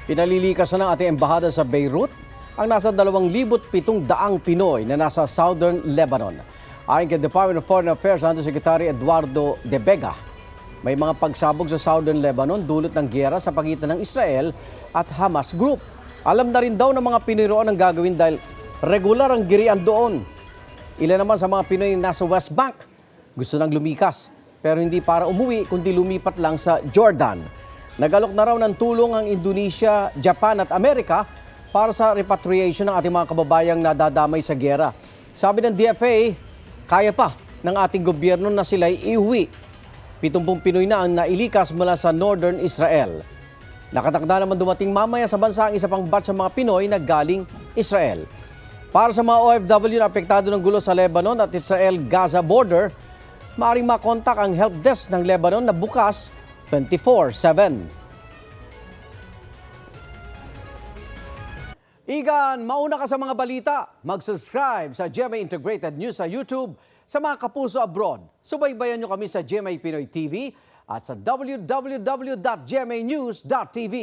Pinalilikas na ng ating embahada sa Beirut ang nasa 2,700 Pinoy na nasa Southern Lebanon. Ayon kay Department of Foreign Affairs Undersecretary Eduardo De Vega, may mga pagsabog sa Southern Lebanon dulot ng giyera sa pagitan ng Israel at Hamas Group. Alam na rin daw ng mga Pinoy roon ang gagawin dahil regular ang girian doon. Ilan naman sa mga Pinoy nasa West Bank gusto nang lumikas pero hindi para umuwi kundi lumipat lang sa Jordan. Nagalok na raw ng tulong ang Indonesia, Japan at Amerika para sa repatriation ng ating mga kababayang nadadamay sa giyera. Sabi ng DFA, kaya pa ng ating gobyerno na sila'y iuwi. 70 Pinoy na ang nailikas mula sa Northern Israel. Nakatakda naman dumating mamaya sa bansa ang isa pang batch sa mga Pinoy na galing Israel. Para sa mga OFW na apektado ng gulo sa Lebanon at Israel-Gaza border, maaaring makontak ang help desk ng Lebanon na bukas 24/7. Igan, mauna ka sa mga balita. Mag-subscribe sa GMA Integrated News sa YouTube. Sa mga kapuso abroad, subaybayan nyo kami sa GMA Pinoy TV at sa www.gmanews.tv.